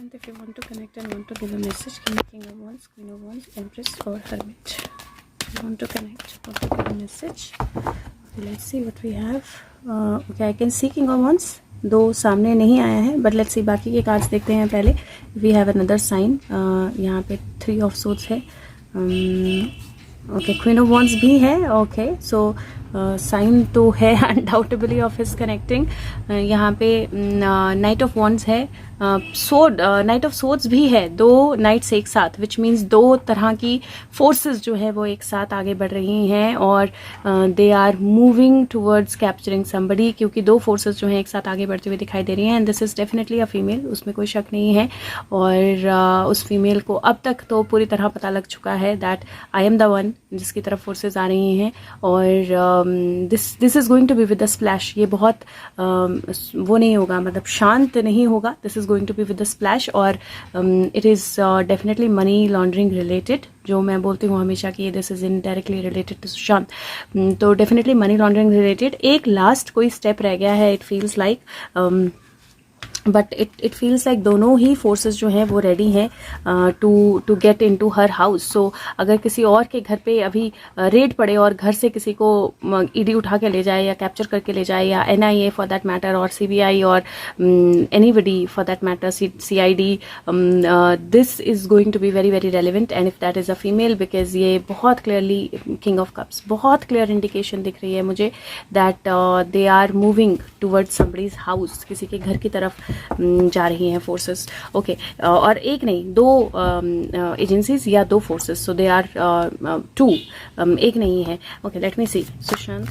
Sushant, if you want to connect and want to give a message, give me King of Wands, Queen of Wands, Empress or Hermit. If you want to connect, want to give a message. Let's see what we have. Okay, I can see King of Wands. दो सामने नहीं आया है, but let's see बाकी के cards देखते हैं पहले. We have another sign. यहाँ पे 3 ऑफ सोर्ड्स है. ओके, क्वीन ऑफ वॉन्ड्स भी है. ओके, सो साइन तो है अनडाउटेबली ऑफ हिज कनेक्टिंग. यहाँ पे नाइट ऑफ वॉन्ड्स है. सोर्ड, नाइट ऑफ सोर्ड्स भी है. 2 नाइट्स एक साथ, विच मीन्स 2 तरह की फोर्सेस जो है वो एक साथ आगे बढ़ रही हैं और they are moving towards capturing somebody, क्योंकि 2 फोर्सेस जो हैं एक साथ आगे बढ़ते हुए दिखाई दे रही हैं. And this is definitely a female, उसमें कोई शक नहीं है. और उस फीमेल को अब तक तो पूरी तरह पता लग चुका है that I am the one, जिसकी तरफ फोर्सेस आ रही हैं. और this is going to be with a splash. ये बहुत वो नहीं होगा, मतलब शांत नहीं होगा. This is going to be with a splash. और it is definitely money laundering related, जो मैं बोलती हूँ हमेशा कि this is in directly related to Sushant. तो डेफिनेटली मनी लॉन्ड्रिंग रिलेटेड. एक लास्ट कोई स्टेप रह गया है, it feels like, but it feels like दोनों ही फोर्सेस जो हैं वो रेडी हैं to get into her house. So अगर किसी और के घर पे अभी रेड पड़े और घर से किसी को ईडी उठा के ले जाए या कैप्चर करके ले जाए, या एनआईए फॉर दैट मैटर और सीबीआई और anybody for that matter, CID, this is going to be very very relevant. And if that is a female, because ये बहुत क्लियरली किंग ऑफ कप्स, बहुत क्लियर इंडिकेशन दिख रही है मुझे that they are moving towards somebody's house. किसी के घर की तरफ जा रही हैं फोर्सेस. ओके, और एक नहीं, 2 एजेंसीज या 2 फोर्सेस. सो दे आर 2, एक नहीं है. Okay, let me see Sushant.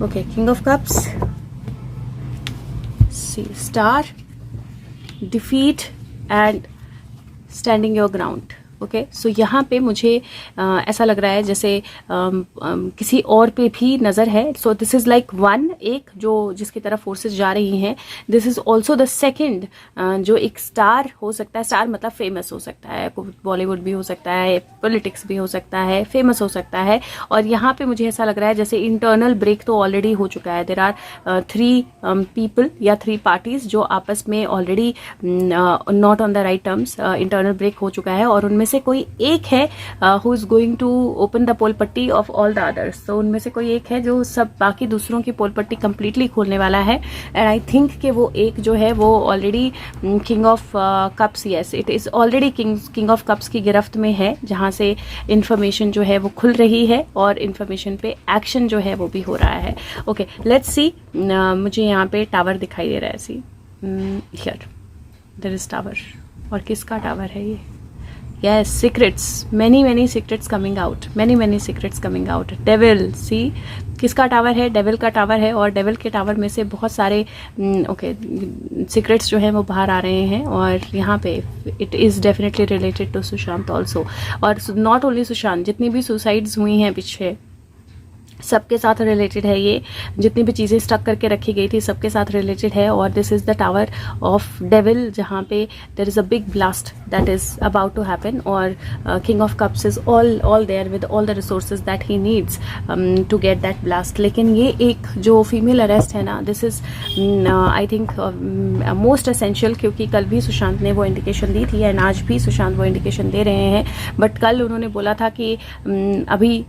Okay, king of cups, see star, defeat and standing your ground. Okay, so यहाँ पे मुझे ऐसा लग रहा है जैसे किसी और पे भी नज़र है. सो दिस इज़ लाइक 1, एक जो जिसकी तरफ फोर्सेस जा रही हैं. This is also the second, जो एक स्टार हो सकता है. स्टार मतलब फेमस हो सकता है, बॉलीवुड भी हो सकता है, पॉलिटिक्स भी हो सकता है, फेमस हो सकता है. और यहाँ पे मुझे ऐसा लग रहा है जैसे इंटरनल ब्रेक तो ऑलरेडी हो चुका है. देर आर 3 पीपल या 3 पार्टीज जो आपस में already not on the right terms. Internal break हो चुका है और उनमें से कोई एक है who is going to open the पोल पट्टी ऑफ ऑल द अदर्स. तो उनमें से कोई एक है जो सब बाकी दूसरों की पोल पट्टी कंप्लीटली खोलने वाला है. एंड आई थिंक कि वो एक जो है वो already king of cups, yes it is already king of cups की गिरफ्त में है, जहां से इंफॉर्मेशन जो है वो खुल रही है और इंफॉर्मेशन पे एक्शन जो है वो भी हो रहा है. Okay, let's see. मुझे यहाँ पे टावर दिखाई दे रहा है. See here there is tower. और किसका टावर है ये? Yes, secrets, many secrets coming out, many secrets coming out. Devil, see, किसका टावर है? डेविल का टावर है. और डेविल के टावर में से बहुत सारे सीक्रेट्स जो हैं वो बाहर आ रहे हैं. और यहाँ पे it is definitely related to Sushant also. और नॉट ओनली सुशांत, जितनी भी सुसाइड्स हुई हैं पीछे, सबके साथ रिलेटेड है ये. जितनी भी चीज़ें स्टक करके रखी गई थी सबके साथ रिलेटेड है. और this is the tower of devil, जहाँ पे there is a big blast that is about to happen. और king of cups is all there with all the resources that he needs to get that blast. लेकिन ये एक जो female arrest है ना, this is I think most essential, क्योंकि कल भी सुशांत ने वो इंडिकेशन दी थी एंड आज भी सुशांत वो इंडिकेशन दे रहे हैं. बट कल उन्होंने बोला था कि अभी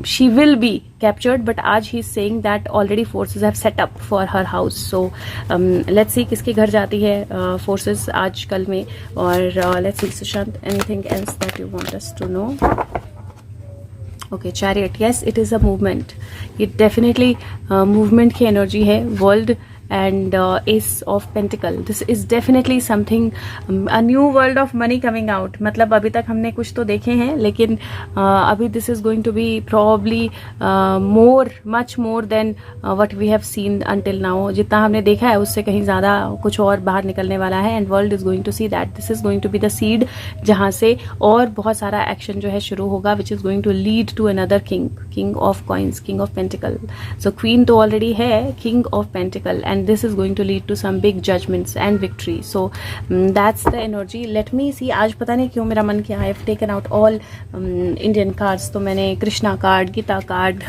she will be captured, but आज he is saying that already forces have set up for her house. So let's see किसके घर जाती है forces आज कल में. और let's see Sushant, anything else that you want us to know? Okay, chariot, yes it is a movement. ये definitely movement की energy है. world and ace of pentacle, this is definitely something, a new world of money coming out. मतलब अभी तक हमने कुछ तो देखे हैं, लेकिन अभी this is going to be probably much more than what we have seen until now. जितना हमने देखा है उससे कहीं ज़्यादा कुछ और बाहर निकलने वाला है. and world is going to see that. this is going to be the seed, जहाँ से और बहुत सारा एक्शन जो है शुरू होगा, which is going to lead to another king of coins, king of pentacle. so queen तो ऑलरेडी है, king of pentacle. and and this is going to lead to some big judgments and victory. So that's the energy. Let me see. आज पता नहीं क्यों मेरा मन किया, I have taken out all Indian cards. तो मैंने Krishna card, Gita card,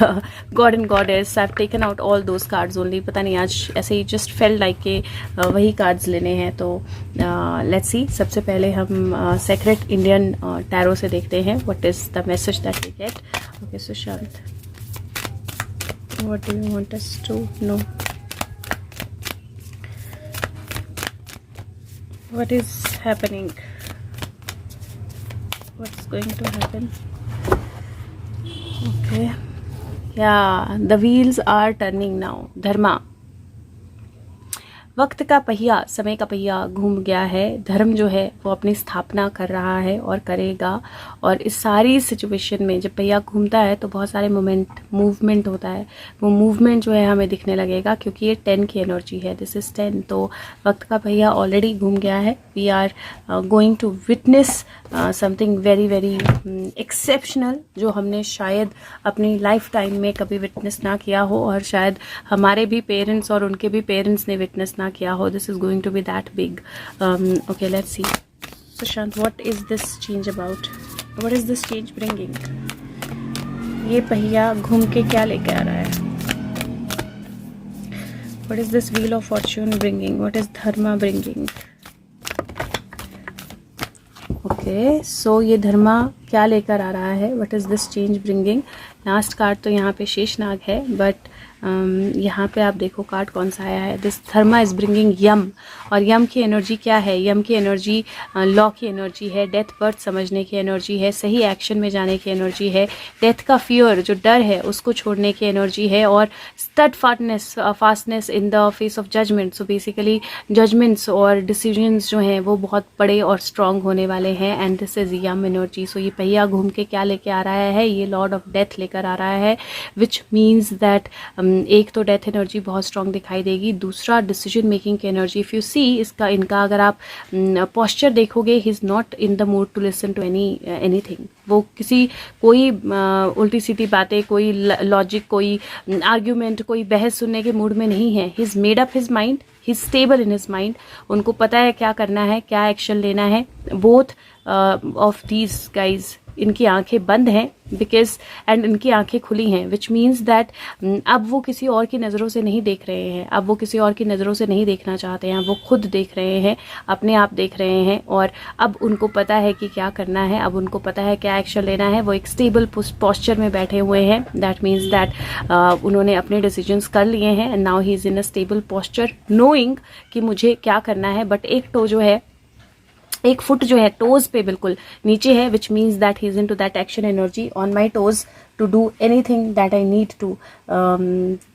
god and goddess, I have taken out all those cards only. पता नहीं आज ऐसे ही जस्ट फेल लाइक के वही कार्ड्स लेने हैं. तो लेट्स सी. सबसे पहले हम सेक्रेट इंडियन टैरो से देखते हैं what is the message that we get. Okay Sushant, what do you want us to know? What is happening? What's going to happen? Okay. Yeah, the wheels are turning now. Dharma. वक्त का पहिया, समय का पहिया घूम गया है. धर्म जो है वो अपनी स्थापना कर रहा है और करेगा. और इस सारी सिचुएशन में जब पहिया घूमता है तो बहुत सारे मूवमेंट होता है. वो मूवमेंट जो है हमें दिखने लगेगा क्योंकि ये 10 की एनर्जी है. This is 10. तो वक्त का पहिया ऑलरेडी घूम गया है. We are going to witness something very very exceptional, जो हमने शायद अपनी लाइफ टाइम में कभी विटनेस ना किया हो और शायद हमारे भी पेरेंट्स और उनके भी पेरेंट्स ने विटनेस ना किया हो. This is going to be that big. Okay let's see. Sushant, what is this change about? What is this change bringing? ये पहिया घूम के क्या लेके आ रहा है? What is this wheel of fortune bringing? What is dharma bringing? Okay so ये धर्मा क्या लेकर आ रहा है? What is this change bringing? Last card तो यहाँ पे शेषनाग है, बट यहाँ पे आप देखो कार्ड कौन सा आया है. दिस धर्मा इज ब्रिंगिंग यम. और यम की एनर्जी क्या है? यम की एनर्जी लॉ की एनर्जी है, डेथ बर्थ समझने की एनर्जी है, सही एक्शन में जाने की एनर्जी है, डेथ का फियर जो डर है उसको छोड़ने की एनर्जी है, और steadfastness in the face of judgment. So basically judgments और डिसीजंस जो हैं वो बहुत बड़े और स्ट्रांग होने वाले हैं. And this is Yam energy. So ये पहिया घूम के क्या लेके आ रहा है? ये लॉर्ड ऑफ डेथ लेकर आ रहा है, विच मीन्स दैट एक तो डेथ एनर्जी बहुत स्ट्रांग दिखाई देगी, दूसरा डिसीजन मेकिंग की एनर्जी. इफ यू सी इनका अगर आप पोस्चर देखोगे, he is not in the mood to listen to anything. वो कोई उल्टी सीधी बातें, कोई लॉजिक, कोई आर्ग्यूमेंट, कोई बहस सुनने के मूड में नहीं है. He is made up his mind, he is stable in his mind. उनको पता है क्या करना है, क्या एक्शन लेना है. बोथ ऑफ दीज गाइज, इनकी आंखें बंद हैं बिकॉज एंड इनकी आंखें खुली हैं, विच मीन्स दैट अब वो किसी और की नज़रों से नहीं देख रहे हैं. अब वो किसी और की नज़रों से नहीं देखना चाहते हैं. वो खुद देख रहे हैं, अपने आप देख रहे हैं. और अब उनको पता है कि क्या करना है, अब उनको पता है क्या एक्शन लेना है. वो एक स्टेबल पोस्चर में बैठे हुए हैं. दैट मीन्स दैट उन्होंने अपने डिसीजंस कर लिए हैं. And now he is in a stable posture knowing कि मुझे क्या करना है. बट एक टो जो है, एक फुट जो है टोज पे बिल्कुल नीचे है, which means that he is in to that action energy on my toes to do anything that I need to.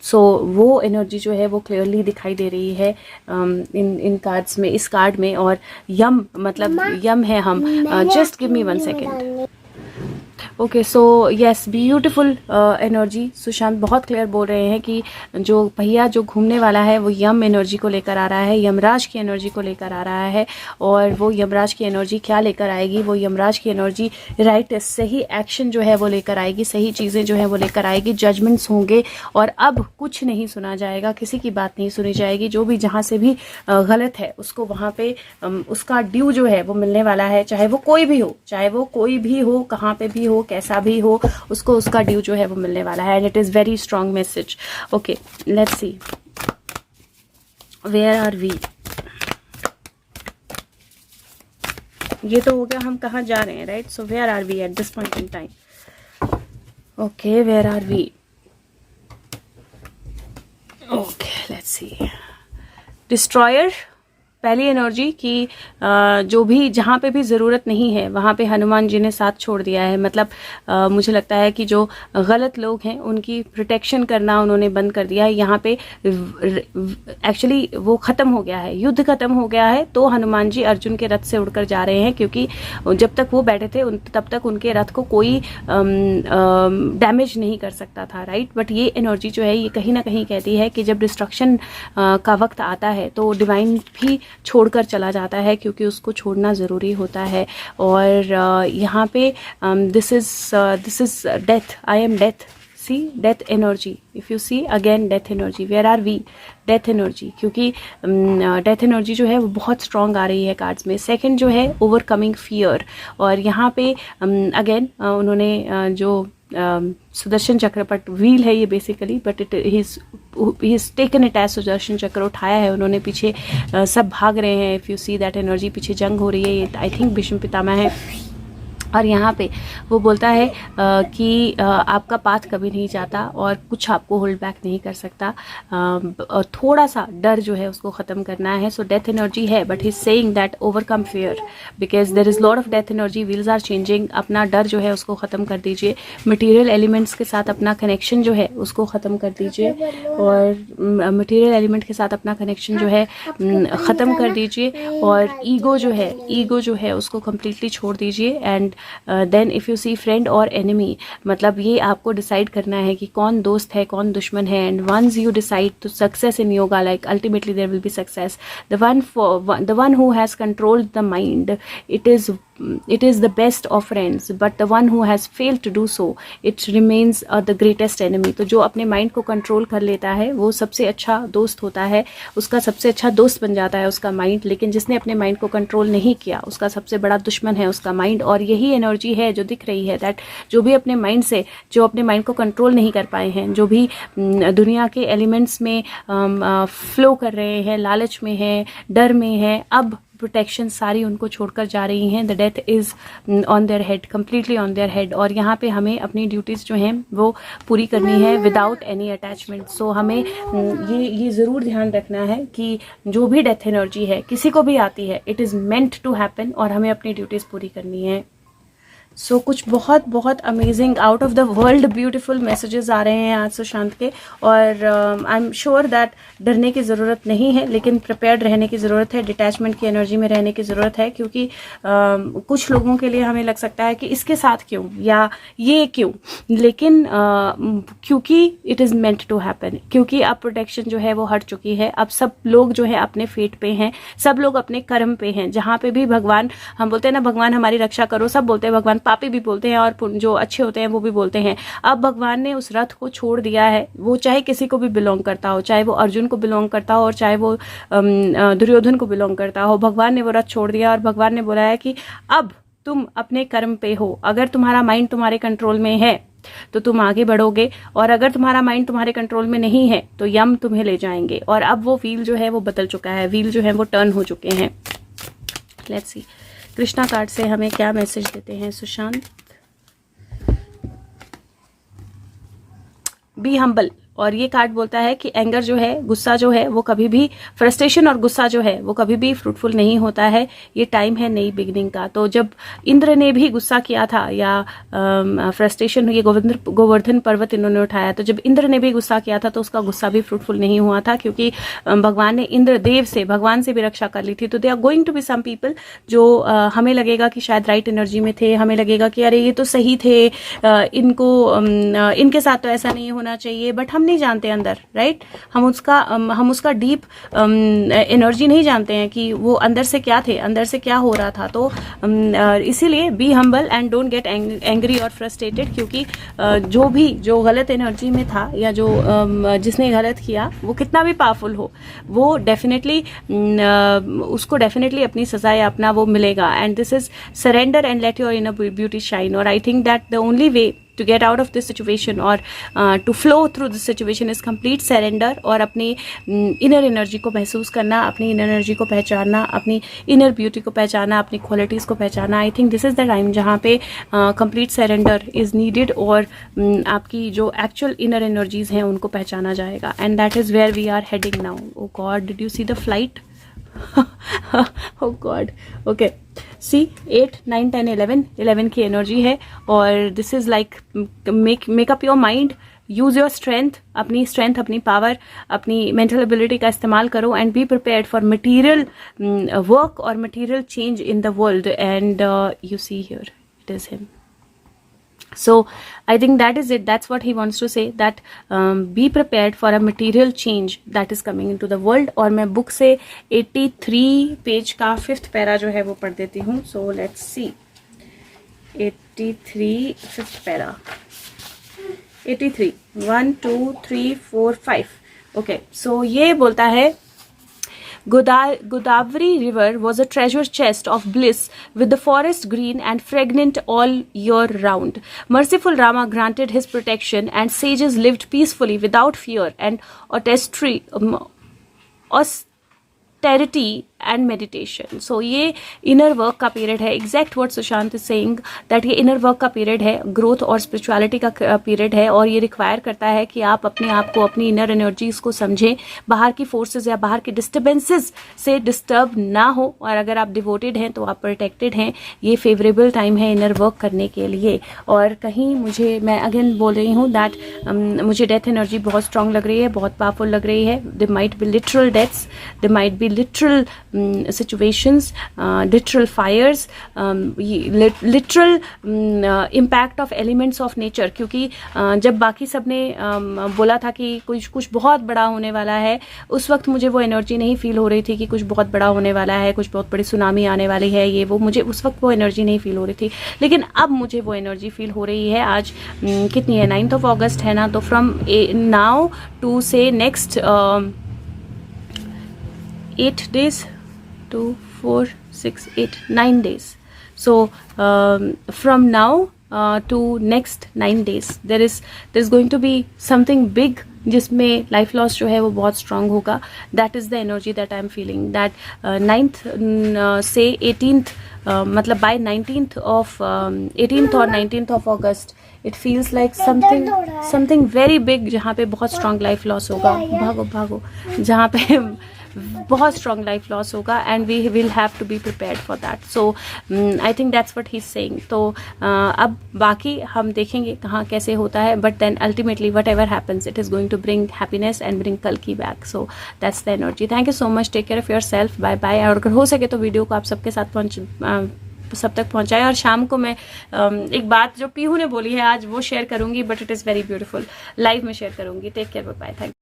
So वो एनर्जी जो है वो क्लियरली दिखाई दे रही है इन कार्ड्स में, इस कार्ड में. और यम मतलब यम है हम. Just give me 1 second. Okay so yes, beautiful energy. Sushant बहुत क्लियर बोल रहे हैं कि जो पहिया जो घूमने वाला है वो यम एनर्जी को लेकर आ रहा है, यमराज की एनर्जी को लेकर आ रहा है. और वो यमराज की एनर्जी क्या लेकर आएगी? वो यमराज की एनर्जी राइट सही एक्शन जो है वो लेकर आएगी, सही चीज़ें जो है वो लेकर आएगी. जजमेंट्स होंगे और अब कुछ नहीं सुना जाएगा, किसी की बात नहीं सुनी जाएगी. जो भी जहाँ से भी गलत है उसको वहाँ पे उसका ड्यू जो है वो मिलने वाला है. चाहे वो कोई भी हो, चाहे वो कोई भी हो, कहाँ पे भी हो, कैसा भी हो, उसको उसका ड्यू जो है वो मिलने वाला है. And it is very strong message. Okay let's see, where are we? ये तो हो गया हम कहाँ जा रहे हैं, right? So where are we at this point in time? Okay where are we? Okay let's see. Destroyer पहली एनर्जी की जो भी जहाँ पे भी ज़रूरत नहीं है वहाँ पे हनुमान जी ने साथ छोड़ दिया है. मतलब मुझे लगता है कि जो गलत लोग हैं उनकी प्रोटेक्शन करना उन्होंने बंद कर दिया है. यहाँ पे एक्चुअली वो ख़त्म हो गया है, युद्ध ख़त्म हो गया है. तो हनुमान जी अर्जुन के रथ से उड़कर जा रहे हैं क्योंकि जब तक वो बैठे थे तब तक उनके रथ को कोई डैमेज नहीं कर सकता था, राइट? बट ये एनर्जी जो है ये कहीं ना कहीं कहती है कि जब डिस्ट्रक्शन का वक्त आता है तो डिवाइन भी छोड़कर चला जाता है क्योंकि उसको छोड़ना ज़रूरी होता है. और यहाँ पे this is death. I am death. See death energy, if you see again death energy, where are we, death energy, क्योंकि डेथ एनर्जी जो है वो बहुत स्ट्रॉन्ग आ रही है कार्ड्स में। सेकंड जो है ओवरकमिंग फियर, और यहाँ पे अगेन उन्होंने जो सुदर्शन चक्र पर व्हील है ये basically, but it he is taken it as Sudarshan Chakra उठाया है उन्होंने, पीछे सब भाग रहे हैं। If you see that energy, पीछे जंग हो रही है, ये आई थिंक भीष्म पितामह है। और यहाँ पे वो बोलता है कि आपका पाथ कभी नहीं जाता और कुछ आपको होल्ड बैक नहीं कर सकता, और थोड़ा सा डर जो है उसको ख़त्म करना है। सो डेथ एनर्जी है, but he is saying that overcome fear because there is lot of death energy, wheels are changing. अपना डर जो है उसको ख़त्म कर दीजिए, मटेरियल एलिमेंट्स के साथ अपना कनेक्शन जो है उसको ख़त्म कर दीजिए, और मटेरियल एलिमेंट के साथ अपना कनेक्शन जो है ख़त्म कर दीजिए, और ईगो जो है उसको कम्प्लीटली छोड़ दीजिए। And then if you see friend और एनिमी, मतलब ये आपको डिसाइड करना है कि कौन दोस्त है कौन दुश्मन है। And once you decide to success in yoga, like ultimately there will be success. The one who has controlled the mind, it is the best of friends, but the one who has failed to do so, it remains the greatest enemy। तो जो अपने mind को control कर लेता है वो सबसे अच्छा दोस्त होता है, उसका सबसे अच्छा दोस्त बन जाता है उसका माइंड। लेकिन जिसने अपने माइंड को कंट्रोल नहीं किया उसका सबसे बड़ा दुश्मन है उसका माइंड। और यही एनर्जी है जो दिख रही है, दैट जो भी अपने माइंड को कंट्रोल नहीं कर पाए हैं, जो भी दुनिया के एलिमेंट्स में फ्लो कर रहे हैं, लालच में है, डर में है, अब प्रोटेक्शन सारी उनको छोड़कर जा रही हैं। The death is on their head, completely on their head. और यहाँ पे हमें अपनी ड्यूटीज़ जो हैं वो पूरी करनी है विदाउट एनी अटैचमेंट। सो हमें ये ज़रूर ध्यान रखना है कि जो भी डेथ एनर्जी है किसी को भी आती है, it is meant to happen, और हमें अपनी ड्यूटीज़ पूरी करनी है। सो कुछ बहुत बहुत amazing out of the world beautiful messages आ रहे हैं आज सुशांत के, और आई एम श्योर दैट डरने की ज़रूरत नहीं है, लेकिन प्रिपेयर्ड रहने की ज़रूरत है, डिटैचमेंट की एनर्जी में रहने की ज़रूरत है। क्योंकि कुछ लोगों के लिए हमें लग सकता है कि इसके साथ क्यों या ये क्यों, लेकिन क्योंकि it is meant to happen, क्योंकि अब प्रोटेक्शन जो है वो हट चुकी है। अब सब लोग जो है अपने फेट पे हैं, सब लोग अपने कर्म पे हैं। जहाँ पे भी भगवान, हम बोलते हैं ना भगवान हमारी रक्षा करो, सब बोलते हैं भगवान, पापी भी बोलते हैं और जो अच्छे होते हैं वो भी बोलते हैं। अब भगवान ने उस रथ को छोड़ दिया है, वो चाहे किसी को भी बिलोंग करता हो, चाहे वो अर्जुन को बिलोंग करता हो और चाहे वो दुर्योधन को बिलोंग करता हो। भगवान ने वो रथ छोड़ दिया और भगवान ने बोला है कि अब तुम अपने कर्म पे हो। अगर तुम्हारा माइंड तुम्हारे कंट्रोल में है तो तुम आगे बढ़ोगे, और अगर तुम्हारा माइंड तुम्हारे कंट्रोल में नहीं है तो यम तुम्हें ले जाएंगे। और अब वो व्हील जो है वो बदल चुका है, व्हील जो है वो टर्न हो चुके हैं। लेट्स सी कृष्णा कार्ड से हमें क्या मैसेज देते हैं सुशांत। बी हम्बल, और ये कार्ड बोलता है कि एंगर जो है, गुस्सा जो है वो कभी भी, फ्रस्ट्रेशन और गुस्सा जो है वो कभी भी फ्रूटफुल नहीं होता है। ये टाइम है नई बिगनिंग का। तो जब इंद्र ने भी गुस्सा किया था या फ्रस्ट्रेशन, ये गोवर्धन पर्वत इन्होंने उठाया, तो जब इंद्र ने भी गुस्सा किया था तो उसका गुस्सा भी फ्रूटफुल नहीं हुआ था, क्योंकि भगवान ने इंद्र देव से, भगवान से भी रक्षा कर ली थी। तो they are going to be some people जो हमें लगेगा कि शायद राइट एनर्जी में थे, हमें लगेगा कि अरे ये तो सही थे, इनको इनके साथ तो ऐसा नहीं होना चाहिए, बट हम नहीं जानते अंदर, राइट? हम उसका डीप एनर्जी नहीं जानते हैं कि वो अंदर से क्या थे, अंदर से क्या हो रहा था। तो इसीलिए be humble and don't get angry और फ्रस्ट्रेटेड, क्योंकि जो गलत एनर्जी में था या जिसने गलत किया, वो कितना भी पावरफुल हो, वो डेफिनेटली उसको डेफिनेटली अपनी सजा या अपना वो मिलेगा। And this is surrender and let your inner beauty shine. और I think that the only way to get out of this situation or to flow through this situation is complete surrender, और अपनी inner energy को महसूस करना, अपनी inner energy को पहचानना, अपनी inner beauty को पहचानना, अपनी qualities को पहचानना। I think this is the time जहाँ पे complete surrender is needed, और आपकी जो actual inner energies हैं उनको पहचाना जाएगा। And that is where we are heading now. Oh God, did you see the flight? Oh God, okay. See 8, 9, 10, 11 की एनर्जी है, और this is like make up your mind, use your strength, अपनी power, अपनी mental ability का इस्तेमाल करो, and be prepared for material work और material change in the world. And you see here it is him. So I think that is it. That's what he wants to say, that be prepared for a material change that is coming into the world. और मैं book से 83 page का 5th para जो है वो पढ़ देती हूँ. So let's see 83 5th para. 83 1 2 3 4 5 okay. So ये बोलता है Godavari river was a treasure chest of bliss with the forest green and fragrant all year round. Merciful Rama granted his protection and sages lived peacefully without fear and austerity and meditation. So ये inner work का period है. Exact what Sushant is saying that ये inner work का period है, growth और spirituality का period है, और ये require करता है कि आप अपने आप को, अपनी inner energies को समझें, बाहर की forces या बाहर के disturbances से disturb ना हो, और अगर आप devoted हैं तो आप protected हैं. ये favorable time है inner work करने के लिए. और कहीं मुझे, मैं again बोल रही हूँ that मुझे death energy बहुत strong लग रही है, बहुत powerful लग रही है. There might be literal deaths, there might be literal situations, literal fires, literal impact of elements of nature. क्योंकि जब बाकी सब ने बोला था कि कुछ बहुत बड़ा होने वाला है, उस वक्त मुझे वो एनर्जी नहीं फील हो रही थी कि कुछ बहुत बड़ा होने वाला है, कुछ बहुत बड़ी सुनामी आने वाली है, ये वो, मुझे उस वक्त वो एनर्जी नहीं फील हो रही थी. लेकिन अब मुझे वो एनर्जी फील हो रही है. आज कितनी है, 9th of August है ना, तो फ्रॉम नाउ टू से next 8 days, 2 4 6 8 9 days. So from now to next 9 days there is going to be something big जिसमें लाइफ लॉस जो है वो बहुत स्ट्रांग होगा. That is the energy that I am feeling. That 9th से 18th मतलब bye 18th और 19th of August it feels like something very big, जहाँ पे बहुत स्ट्रांग लाइफ लॉस होगा. भागो जहाँ पे बहुत स्ट्रॉन्ग लाइफ लॉस होगा, and we will have to be prepared for that. So I think that's what he is saying. तो अब बाकी हम देखेंगे कहाँ कैसे होता है, but then ultimately whatever happens it is going to bring happiness and bring कल्कि back. So that's the energy. Thank you so much. Take care of yourself. Bye bye. और अगर हो सके तो वीडियो को आप सबके साथ सब तक पहुंचाए. और शाम को मैं एक बात जो पीहू ने बोली है आज वो शेयर करूंगी, but it is very beautiful, live में शेयर करूंगी. Take care. Bye. Thank you.